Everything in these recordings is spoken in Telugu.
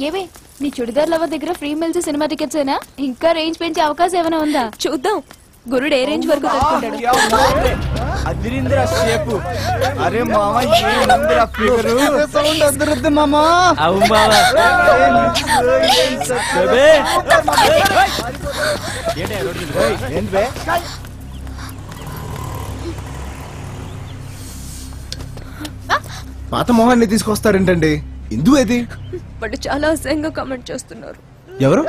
ఏవే నీ చుడిదార్ లవర్ దగ్గర ఫ్రీ మిల్స్ సినిమా టికెట్స్ అయినా ఇంకా రేంజ్ పెంచే అవకాశం ఏమైనా ఉందా? చూద్దాం గురుడు ఏ రేంజ్ వరకు తట్టుకుంటాడు. అదిరింద్రా షేపు. అరే మామ ఏందిరా ఫిగరు సౌండ్ అదరుద్ది మామ. అవును బావ. బేబే ఏంటి బే? పాత మొహాన్ని తీసుకొస్తారేంటండి? ఇందు ఏది? బట్ చాలా అసహ్యంగా కామెంట్ చేస్తున్నారు. ఎవరు?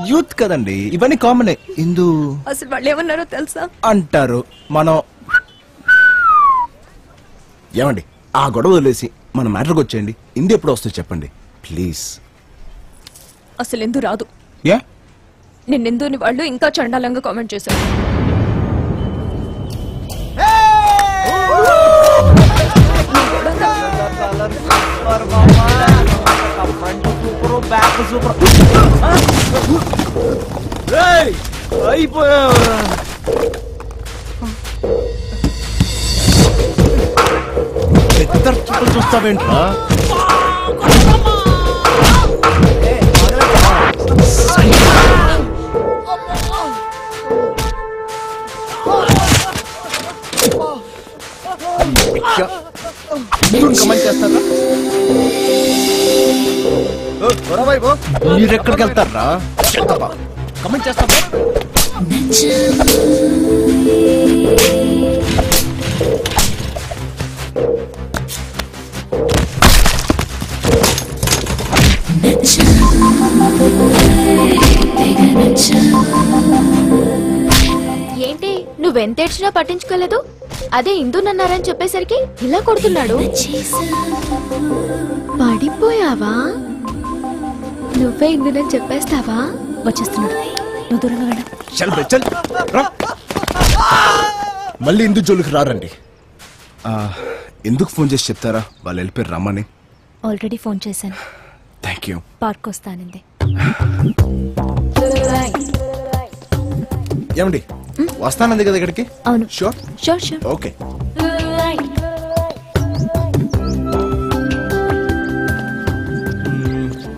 యూత్ కదండి, ఇవన్నీ కామనే. ఇందు అసలు వాళ్ళు ఏమన్నారో తెలుసా? అంటారు. మనం ఏమండి ఆ గొడవ వదిలేసి మన మ్యాటర్కి వచ్చేయండి. ఇందు ఎప్పుడు వస్తుంది చెప్పండి ప్లీజ్. అసలు ఎందు రాదు. యా నిన్నెందుని వాళ్ళు ఇంకా చండాలంగా కామెంట్ చేశారు. అయిపోయావురా. చూస్తావేంట్రా? కమెంట్ చేస్తారా? మీరెక్కడికి వెళ్తారా? కమెంట్ చేస్తారా? ఏంటి నువ్వెంత ఏడ్చినా పట్టించుకోలేదు? అదే ఇందునన్నారని చెప్పేసరికి ఇలా కొడుతున్నాడు. పడిపోయావా? నువ్వే ఇందునని చెప్పేస్తావా? వచ్చేస్తున్నాడు. నువ్వు దూరంగా వెళ్ళ. మళ్ళీ ఇందు జోలికి రారండి. ఎందుకు ఫోన్ చేసి చెప్తారా వాళ్ళు వెళ్ళిపోయారు రమ్మని? ఆల్రెడీ ఫోన్ చేశాను. Thank you. పార్క్ వస్తానండి. ఏమండి వస్తానంది కదా ఇక్కడికి? అవును. Sure sure sure. ఓకే.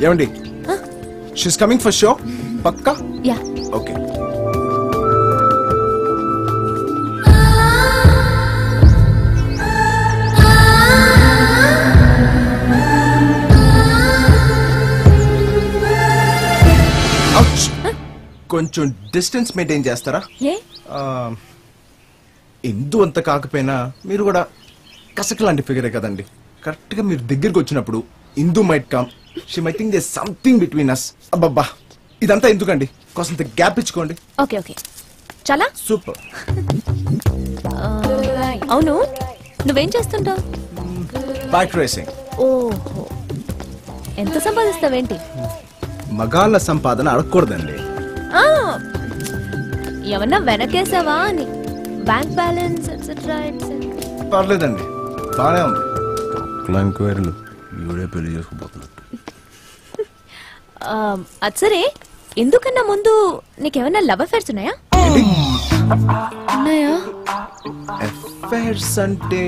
ఏమండి షీస్ కమింగ్ ఫర్ షో పక్కా? Yeah okay. కొంచెం డిస్టెన్స్ మెయింటైన్ చేస్తారా? ఏ ఇందు అంత కాకపోయినా మీరు కూడా కసక లాంటి ఫిగరే కదండి. కరెక్ట్ గా మీరు దగ్గరికి వచ్చినప్పుడు Indu might come, she might think there something between us. అబ్బబ్బా ఇదంతా ఎందుకండి, కొంత గ్యాప్ ఇచ్చుకోండి. ఓకే ఓకే చాలా సూపర్. అవును నువ్వేం చేస్తుంటావు? Bike racing. ఓహో ఎంత సంపాదిస్తావేంటి? మగాళ్ళ సంపాదన అడగకూడదండి. ఏమన్నా వెనకేసావా అని? Bank balance etcetera. పర్లేదండి బానే ఉంది. ఎంక్వైరీలు ఇవిడే పెళ్లి చేసుకోబోతున్నట్టు. అది సరే, ఎందుకన్నా ముందు నీకేమన్నా లవ్ అఫైర్స్ ఉన్నాయా? ఉన్నాయా? అఫైర్స్ అంటే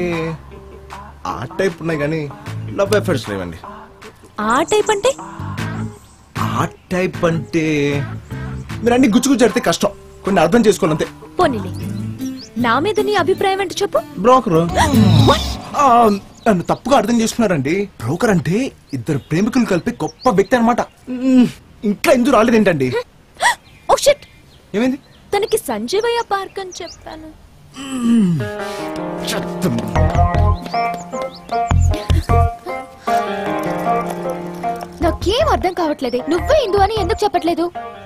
ఆ టైప్ ఉన్నాయి కానీ లవ్ అఫైర్స్ లేవండి. ఆ టైప్ అంటే? ఆ టైప్ అంటే మీరు అన్ని గుచ్చుగుచ్చి అడితే కష్టం, కొన్ని అర్థం చేసుకోవాలంతే. పోనీలే, నా మీద నీ అభిప్రాయం అంటే చెప్పు. బ్రోకర్ నన్ను తప్పుగా అర్థం చేసుకున్నారండి. బ్రోకర్ అంటే ఇద్దరు ప్రేమికులు కలిపి గొప్ప వ్యక్తి అనమాట. ఇంకా ఎందుకు రాలేదేంటండి? ఓ షిట్, ఏమైంది? తనకి సంజీవయ్య పార్క్ అని చెప్పాను. నాకేం అర్థం కావట్లేదు. నువ్వే ఇందు అని ఎందుకు చెప్పట్లేదు?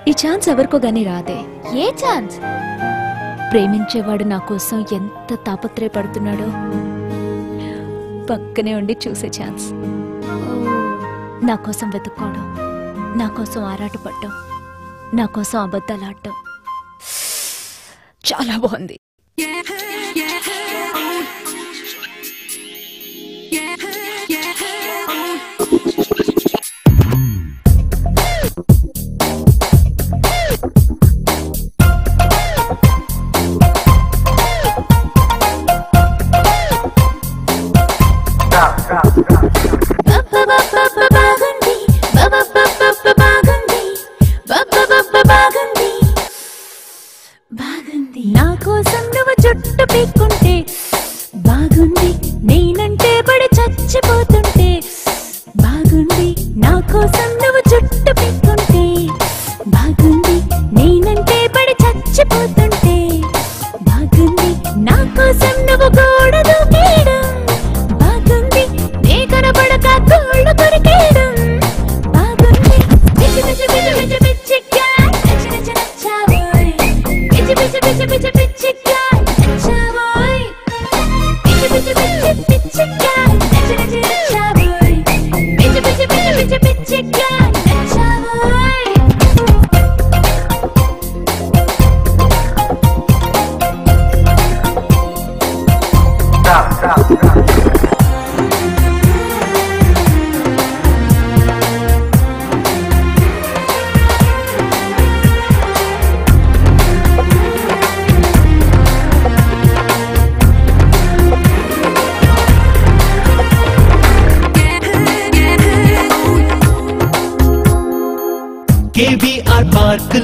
ఈ ఛాన్స్ ఎవరికో గానీ రాదే. ఏ ఛాన్స్? ప్రేమించేవాడు నా కోసం ఎంత తాపత్రయపడుతున్నాడో పక్కనే ఉండి చూసే ఛాన్స్. నా కోసం వెతుక్కోవడం, నా కోసం ఆరాటపడటం, నా కోసం అబద్ధాలాడటం చాలా బాగుంది.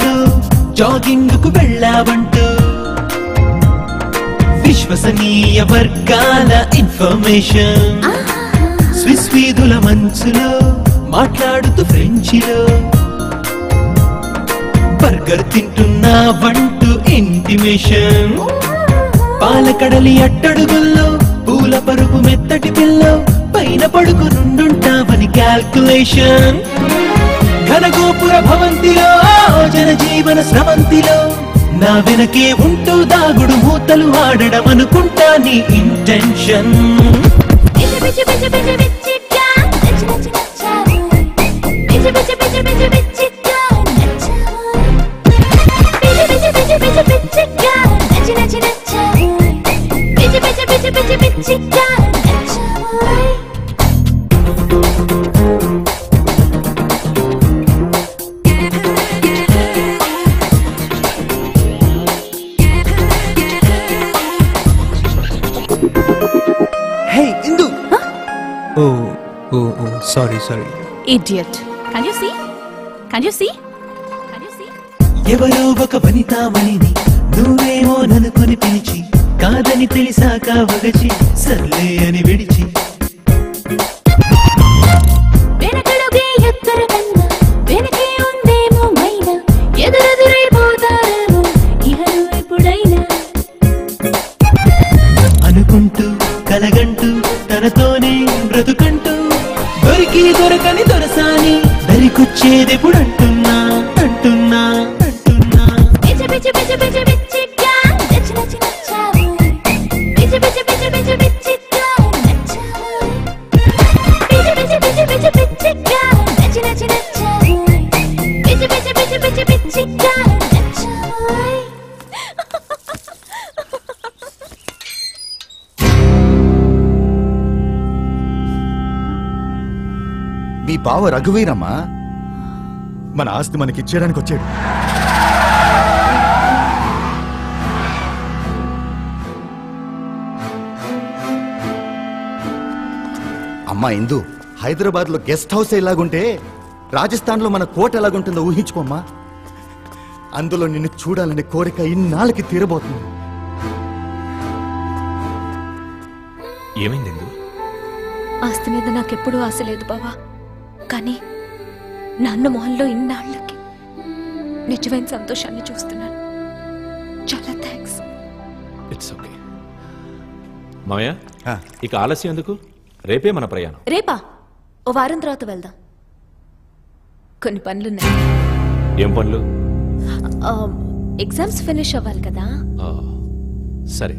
లో జాగింగ్ కు వెళ్ళావంటూ విశ్వసనీయ వర్గాల ఇన్ఫర్మేషన్ స్విస్ వీధుల మంచులో మాట్లాడుతూ ఫ్రెంచిలో బర్గర్ తింటున్నావంటూ ఇంటిమేషన్ పాలకడలి అట్టడుగుల్లో పూల పరుపు మెత్తటి పిల్లో పైన పడుకునుండుంటావని క్యాల్కులేషన్ ఘనగోపుర భవంతిలో జనజీవన స్రవంతిలో నా వెనకే ఉంటూ దాగుడు మూతలు ఆడడం అనుకుంటా నీ intention hey Indu sorry Idiot. Can you see? Can you see? Can you see? ఎవరో ఒక వనితామణిని నువ్వేమో ననుకొని పిలిచి కాదని తెలిసాక వగచి సర్లే అని విడిచి వెనకడుగే ఎత్తరకన్నా వెనకే ఉందేమో మైనా ఎదురెదురైపోతారేమో ఇహను ఎప్పుడైనా అనుకుంటూ కలగంటూ తనతోనే బ్రతుకంటూ దొరికి దొరకని దొరసాని దరికొచ్చేదెప్పుడు అంటున్నా అంటున్నా అంటున్నా పిచ్చి పిచ్చి పిచ్చి పిచ్చి పిచ్చిగా నచ్చి నచ్చి నచ్చావు పిచ్చి పిచ్చి పిచ్చి పిచ్చి పిచ్చిగా నచ్చావు పిచ్చి పిచ్చి పిచ్చి పిచ్చి పిచ్చిగా నచ్చి నచ్చి నచ్చావు పిచ్చి పిచ్చి పిచ్చి పిచ్చి పిచ్చిగా నచ్చావు మీ బావ రఘువీరమ్మా మన ఆస్తి మనకిచ్చేయడానికి వచ్చాడు. అమ్మా ఇందు, హైదరాబాద్ లో గెస్ట్ హౌస్ ఎలాగుంటే రాజస్థాన్ లో మన కోట ఎలాగుంటుందో ఊహించుకోమ్మా. అందులో నిన్ను చూడాలనే కోరిక ఇన్నాళ్ళకి తీరబోతుంది. ఏమైంది? ఆస్తి మీద నాకెప్పుడూ ఆశ లేదు బావా, కానీ నాన్న మొహంలో ఇన్నాళ్ళకి నిజమైన సంతోషాన్ని చూస్తున్నాను. చాలా థ్యాంక్స్. ఇట్స్ ఓకే మామయ్య, ఇక ఆలస్యం ఎందుకు? రేపే మన ప్రయాణం. రేపా? ఓ వారం తర్వాత వెళ్దాం. కొన్ని పనులున్నాయి. ఏం పనులు? ఎగ్జామ్స్ ఫినిష్ అవ్వాలి కదా. సరే,